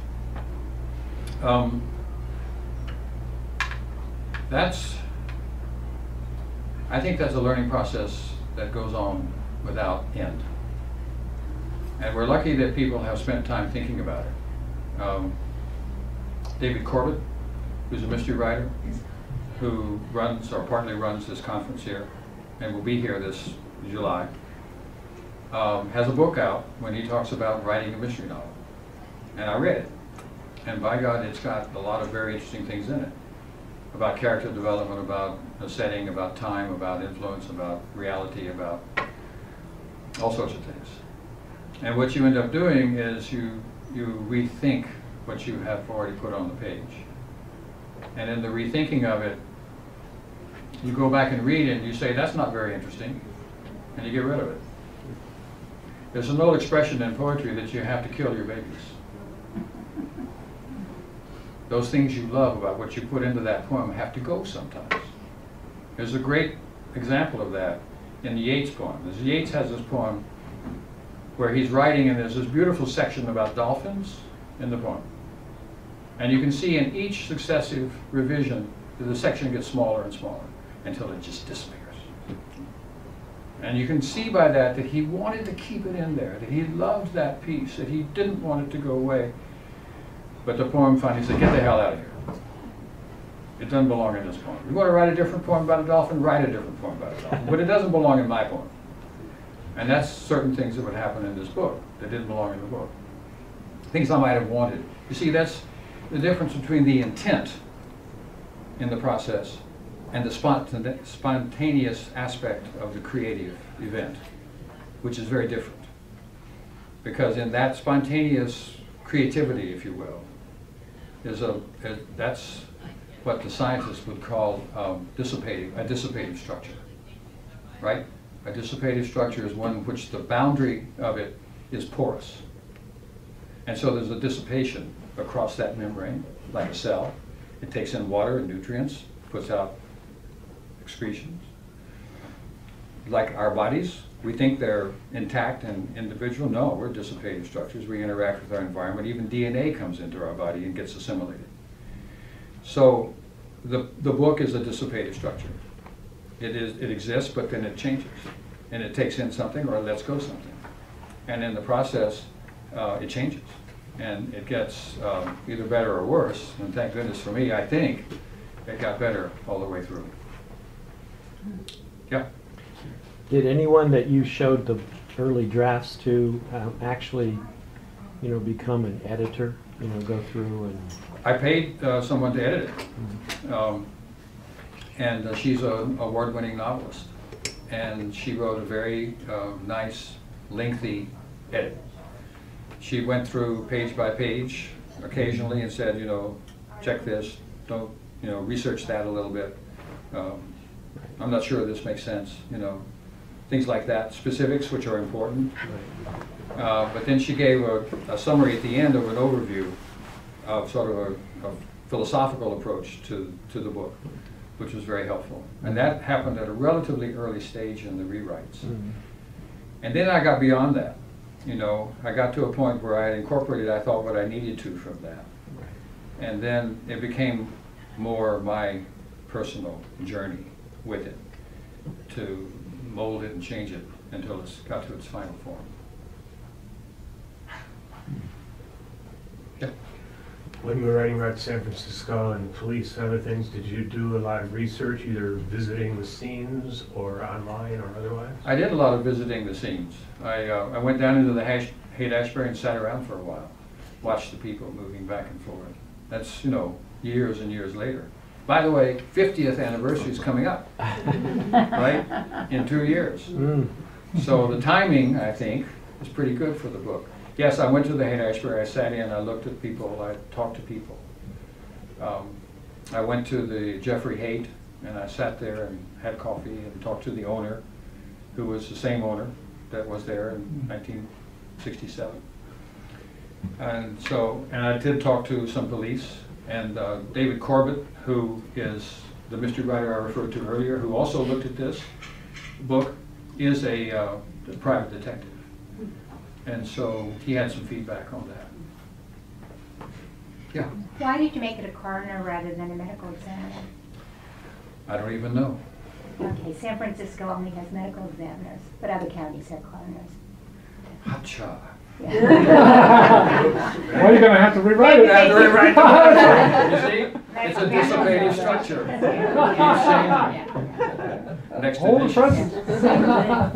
Speaker 3: I think that's a learning process that goes on without end. And we're lucky that people have spent time thinking about it. David Corbett, who's a mystery writer, who runs or partly runs this conference here, and will be here this July, has a book out when he talks about writing a mystery novel. And I read it. And by God, it's got a lot of very interesting things in it. About character development, about a setting, about time, about influence, about reality, about all sorts of things. And what you end up doing is you rethink what you have already put on the page. And in the rethinking of it, you go back and read it and you say, that's not very interesting, and you get rid of it. There's an old expression in poetry that you have to kill your babies. Those things you love about what you put into that poem have to go sometimes. There's a great example of that in the Yeats poem. Yeats has this poem where he's writing, and there's this beautiful section about dolphins in the poem. And you can see in each successive revision that the section gets smaller and smaller until it just disappears. And you can see by that that he wanted to keep it in there, that he loved that piece, that he didn't want it to go away. But the poem finally said, get the hell out of here. It doesn't belong in this poem. You want to write a different poem about a dolphin? Write a different poem about a dolphin. But it doesn't belong in my poem. And that's certain things that would happen in this book that didn't belong in the book. Things I might have wanted. You see, that's the difference between the intent in the process and the spontaneous aspect of the creative event, which is very different. Because in that spontaneous creativity, if you will, that's what the scientists would call a dissipative structure, right? A dissipative structure is one in which the boundary of it is porous. And so there's a dissipation across that membrane, like a cell. It takes in water and nutrients, puts out excretions. Like our bodies, we think they're intact and individual. No, we're dissipative structures. We interact with our environment. Even DNA comes into our body and gets assimilated. So the book is a dissipative structure. It exists, but then it changes. And it takes in something or it lets go something. And in the process, it changes. And it gets either better or worse. And thank goodness for me, I think it got better all the way through. Yeah.
Speaker 7: Did anyone that you showed the early drafts to actually, become an editor? Go through and...
Speaker 3: I paid someone to edit it. And she's an award-winning novelist. And she wrote a very nice, lengthy edit. She went through page by page occasionally and said, check this, don't, research that a little bit. I'm not sure this makes sense, things like that, specifics which are important. But then she gave a summary at the end of an overview of sort of a philosophical approach to the book, which was very helpful. And that happened at a relatively early stage in the rewrites. Mm-hmm. And then I got beyond that. I got to a point where I had incorporated, I thought, what I needed to from that. Right. And then it became more my personal journey with it, to mold it and change it until it's got to its final form. Yeah.
Speaker 5: When you were writing about San Francisco and police and other things, did you do a lot of research, either visiting the scenes or online or otherwise?
Speaker 3: I did a lot of visiting the scenes. I went down into the Haight-Ashbury and sat around for a while. watch the people moving back and forth. That's, you know, years and years later. By the way, 50th anniversary is coming up, right? In 2 years.
Speaker 7: Mm.
Speaker 3: So the timing, I think, is pretty good for the book. Yes, I went to the Haight-Ashbury, I sat in, I looked at people, I talked to people. I went to the Jeffrey Haight, and I sat there and had coffee and talked to the owner, who was the same owner that was there in 1967. And so, and I did talk to some police, and David Corbett, who is the mystery writer I referred to earlier, who also looked at this book, is a private detective. And so he had some feedback on that. Yeah.
Speaker 9: Why did you make it a coroner rather than a medical examiner?
Speaker 3: I don't even know.
Speaker 9: Okay, San Francisco only has medical examiners, but other counties have coroners.
Speaker 3: Hacha.
Speaker 5: Well, you're gonna have to rewrite it.
Speaker 3: I have to rewrite the contract. You see? It's a dissipated structure. Next
Speaker 5: Hold the
Speaker 3: edition.
Speaker 5: present.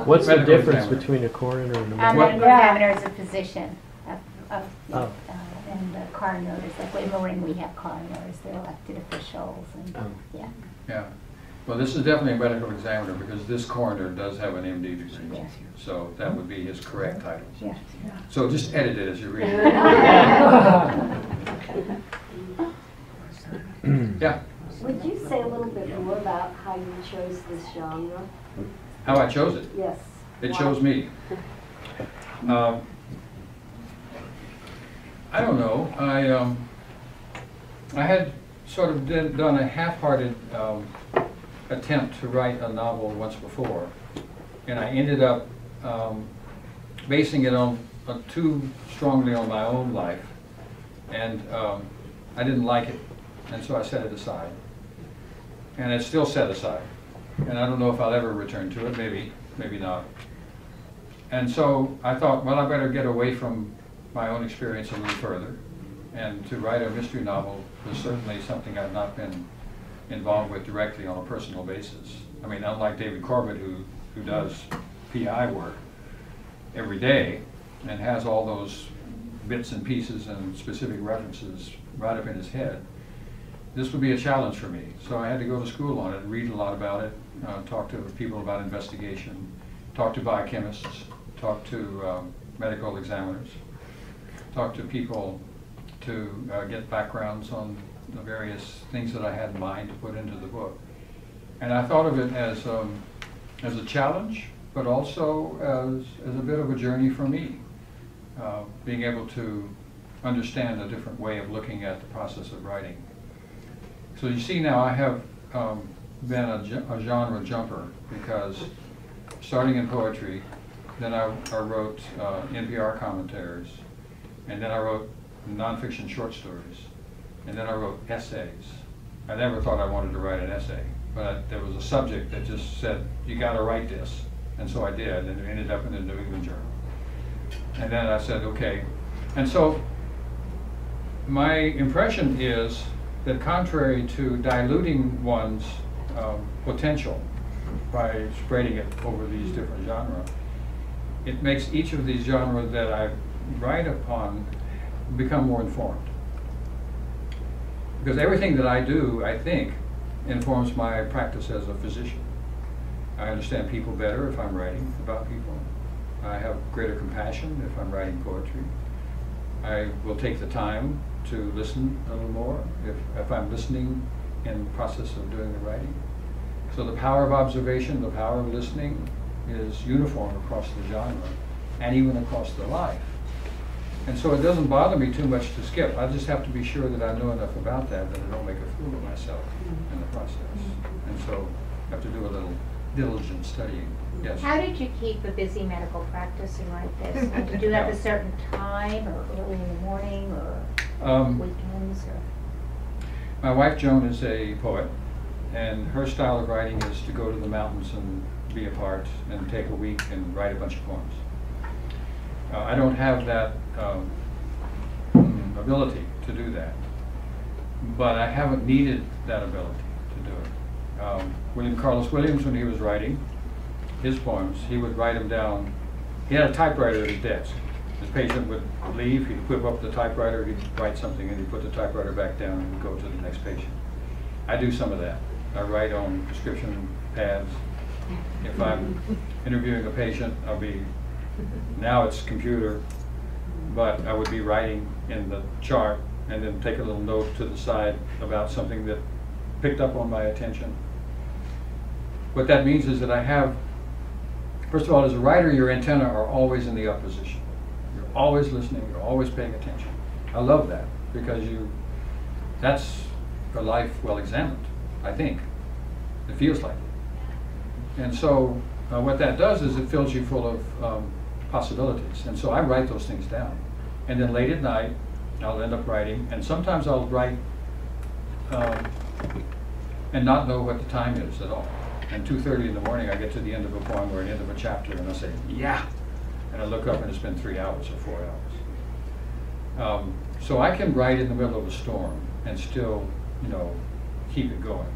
Speaker 7: What's the
Speaker 3: Medical
Speaker 7: difference
Speaker 3: examiner.
Speaker 7: between a coroner and a
Speaker 9: A
Speaker 7: medical?
Speaker 9: medical examiner is a physician,
Speaker 7: Oh.
Speaker 9: and the coroner is like in Marin we have coroners, they're elected officials, and
Speaker 7: Oh.
Speaker 9: yeah.
Speaker 3: Yeah. Well, this is definitely a medical examiner because this coroner does have an MD degree.
Speaker 9: Yeah.
Speaker 3: So that would be his correct title.
Speaker 9: Yeah.
Speaker 3: So just edit it as you read it. Yeah.
Speaker 10: Would you say a little bit more about how you chose this genre?
Speaker 3: How I chose it.
Speaker 10: Yes.
Speaker 3: It
Speaker 10: Why?
Speaker 3: chose me. I don't know. I had sort of done a half-hearted attempt to write a novel once before, and I ended up basing it on too strongly on my own life, and I didn't like it, and so I set it aside. And it's still set aside, and I don't know if I'll ever return to it. Maybe, maybe not. And so I thought, well, I better get away from my own experience a little further, and to write a mystery novel was certainly something I've not been involved with directly on a personal basis. I mean, unlike David Corbett, who does PI work every day and has all those bits and pieces and specific references right up in his head, this would be a challenge for me. So I had to go to school on it, read a lot about it, talk to people about investigation, talk to biochemists, talk to medical examiners, talk to people to get backgrounds on the various things that I had in mind to put into the book. And I thought of it as a challenge, but also as a bit of a journey for me, being able to understand a different way of looking at the process of writing. So you see now I have been a genre jumper, because starting in poetry, then I wrote NPR commentaries, and then I wrote nonfiction short stories, and then I wrote essays. I never thought I wanted to write an essay, but there was a subject that just said, you gotta write this, and so I did, and it ended up in the New England Journal. And then I said, okay. And so my impression is that contrary to diluting one's potential by spreading it over these different genres, it makes each of these genres that I write upon become more informed. Because everything that I do, I think, informs my practice as a physician. I understand people better if I'm writing about people. I have greater compassion if I'm writing poetry. I will take the time to listen a little more if I'm listening in the process of doing the writing. So the power of observation, the power of listening is uniform across the genre and even across the life. And so it doesn't bother me too much to skip. I just have to be sure that I know enough about that I don't make a fool of myself in the process. And so I have to do a little diligent studying. Yes?
Speaker 9: How did you keep a busy medical practice and write this? Did you do that at a certain time, or early in the morning, or weekends? Or?
Speaker 3: My wife Joan is a poet, and her style of writing is to go to the mountains and be apart and take a week and write a bunch of poems. I don't have that ability to do that, but I haven't needed that ability to do it. William Carlos Williams, when he was writing his poems, he would write them down. He had a typewriter at his desk, The patient would leave, he'd whip up the typewriter, he'd write something, and he'd put the typewriter back down and go to the next patient. I do some of that. I write on prescription pads. If I'm interviewing a patient, now it's computer, but I would be writing in the chart and then take a little note to the side about something that picked up on my attention. What that means is that I have, first of all, as a writer, your antennae are always in the up position. You're always listening, you're always paying attention. I love that because that's a life well examined, I think. It feels like it. And so what that does is it fills you full of possibilities. And so I write those things down. And then late at night, I'll end up writing, and sometimes I'll write and not know what the time is at all. And 2:30 in the morning, I get to the end of a poem or the end of a chapter, and I say, yeah! And I look up and it's been 3 hours or 4 hours. So I can write in the middle of a storm and still, keep it going.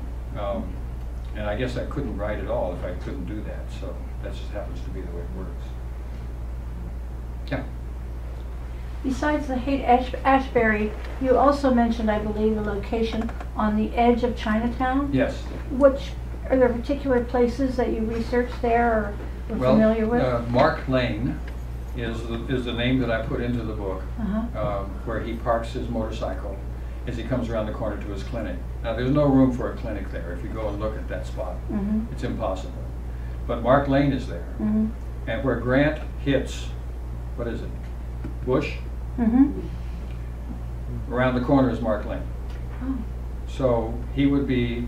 Speaker 3: And I guess I couldn't write at all if I couldn't do that, so that just happens to be the way it works. Yeah.
Speaker 11: Besides the Haight-Ashbury, you also mentioned, I believe, a location on the edge of Chinatown?
Speaker 3: Yes.
Speaker 11: Are there particular places that you researched there or were familiar with?
Speaker 3: Mark Lane is the name that I put into the book, where he parks his motorcycle as he comes around the corner to his clinic. Now, there's no room for a clinic there if you go and look at that spot. It's impossible. But Mark Lane is there. And where Grant hits, what is it, Bush? Around the corner is Mark Lane.
Speaker 11: Oh.
Speaker 3: So he would be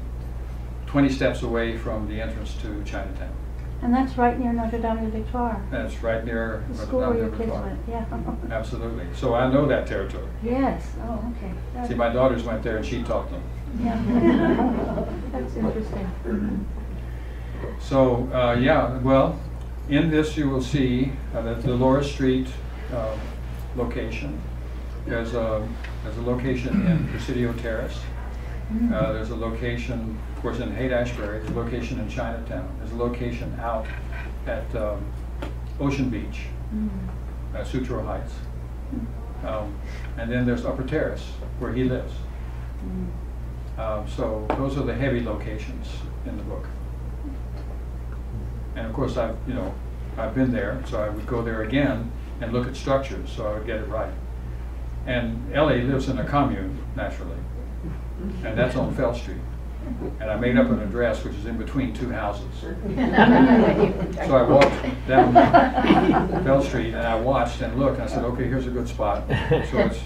Speaker 3: 20 steps away from the entrance to Chinatown.
Speaker 11: And that's right near Notre Dame de Victoire.
Speaker 3: That's right near
Speaker 11: The
Speaker 3: Notre
Speaker 11: school
Speaker 3: Dame
Speaker 11: where
Speaker 3: de
Speaker 11: your kids
Speaker 3: Victoire.
Speaker 11: went, yeah.
Speaker 3: Absolutely. So I know that territory.
Speaker 11: Yes, oh, okay.
Speaker 3: See, my daughters went there and she taught them.
Speaker 11: Yeah. That's interesting.
Speaker 3: So, yeah, well, in this you will see the Dolores Street location. There's a location in Presidio Terrace. There's a location, of course, in Haight-Ashbury. There's a location in Chinatown. There's a location out at Ocean Beach, Sutro Heights. And then there's Upper Terrace, where he lives. So those are the heavy locations in the book. And of course, I've been there, so I would go there again and look at structures, so I would get it right. And Ellie lives in a commune, naturally, and that's on Fell Street. And I made up an address which is in between 2 houses. So I walked down Fell Street and I watched and looked, and I said, okay, here's a good spot. So it's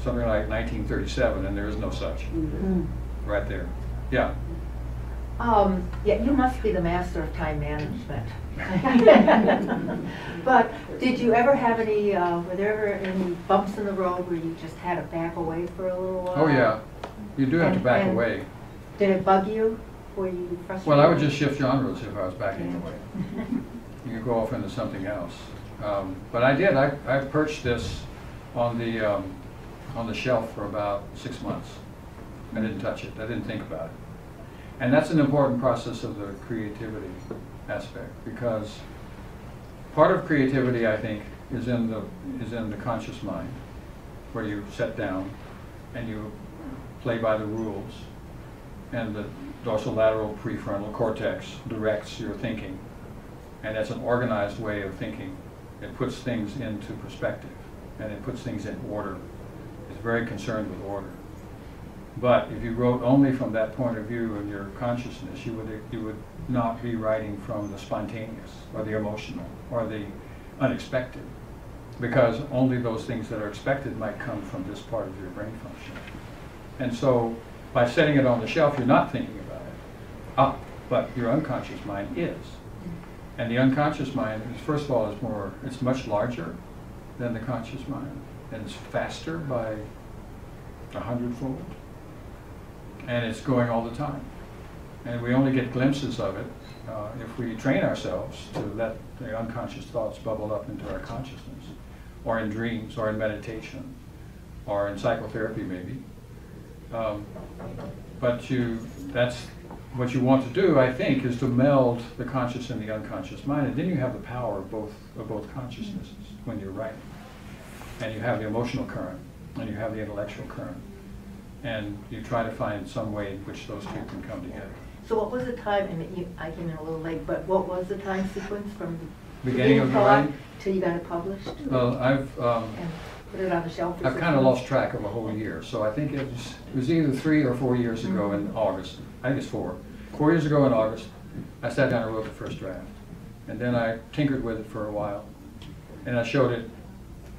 Speaker 3: something like 1937, and there is no such. Right there. Yeah.
Speaker 12: Yeah, you must be the master of time management. But did you ever have any, were there ever any bumps in the road where you just had to back away for a little while?
Speaker 3: Oh yeah, you do have to back away.
Speaker 12: Did it bug you? Were you frustrated?
Speaker 3: Well, I would just shift genres if I was backing away. You could go off into something else. But I did. I perched this on the shelf for about 6 months. I didn't touch it. I didn't think about it. And that's an important process of the creativity aspect, because part of creativity, I think, is in the conscious mind, where you sit down and you play by the rules, and the dorsolateral prefrontal cortex directs your thinking, and that's an organized way of thinking. It puts things into perspective, and it puts things in order. It's very concerned with order. But if you wrote only from that point of view in your consciousness, you would not be writing from the spontaneous or the emotional or the unexpected, because only those things that are expected might come from this part of your brain function. And so by setting it on the shelf, you're not thinking about it. But your unconscious mind is. And the unconscious mind, first of all, it's much larger than the conscious mind, and it's faster by 100-fold. And it's going all the time. And we only get glimpses of it if we train ourselves to let the unconscious thoughts bubble up into our consciousness, or in dreams, or in meditation, or in psychotherapy maybe. But that's what you want to do, I think, is to meld the conscious and the unconscious mind, and then you have the power of both consciousnesses when you're writing. and you have the emotional current, and you have the intellectual current. And you try to find some way in which those two can come together.
Speaker 12: So what was the time, and I came in a little late, but what was the time sequence from the
Speaker 3: Beginning of the writing?
Speaker 12: till you got it published?
Speaker 3: Well,
Speaker 12: And put it on the shelf for
Speaker 3: I've
Speaker 12: 6
Speaker 3: kind of
Speaker 12: months?
Speaker 3: lost track of a whole year, so I think it was either 3 or 4 years ago in August. I think it's 4. 4 years ago in August, I sat down and wrote the first draft. And then I tinkered with it for a while. And I showed it,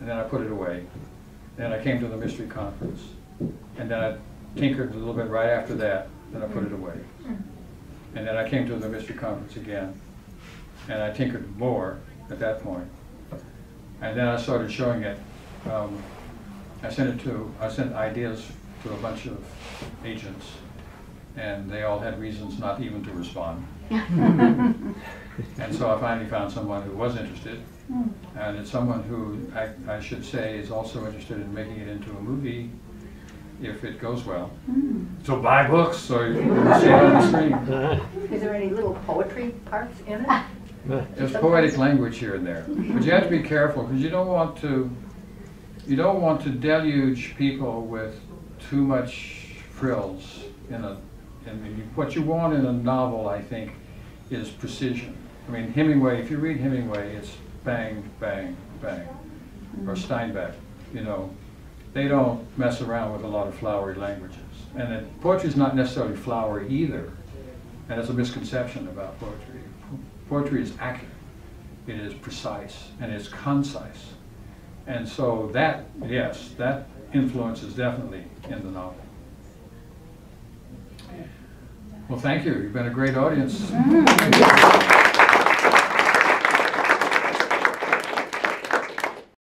Speaker 3: and then I put it away. Then I came to the mystery conference. And then I tinkered a little bit right after that, then I put it away. And then I came to the mystery conference again. And I tinkered more at that point. And then I started showing it. I sent ideas to a bunch of agents, and they all had reasons not even to respond. And so I finally found someone who was interested, and it's someone who I should say is also interested in making it into a movie if it goes well. So buy books so you can see it on the screen.
Speaker 12: Is there any little poetry parts in it?
Speaker 3: There's poetic language here and there, but you have to be careful because you don't want to deluge people with too much frills what you want in a novel, I think, is precision. I mean, Hemingway, if you read Hemingway, it's bang, bang, bang. Or Steinbeck, they don't mess around with a lot of flowery languages. And poetry is not necessarily flowery either, and it's a misconception about poetry. Poetry is accurate, it is precise, and it's concise. And so that, yes, that influence is definitely in the novel. Well, thank you. You've been a great audience.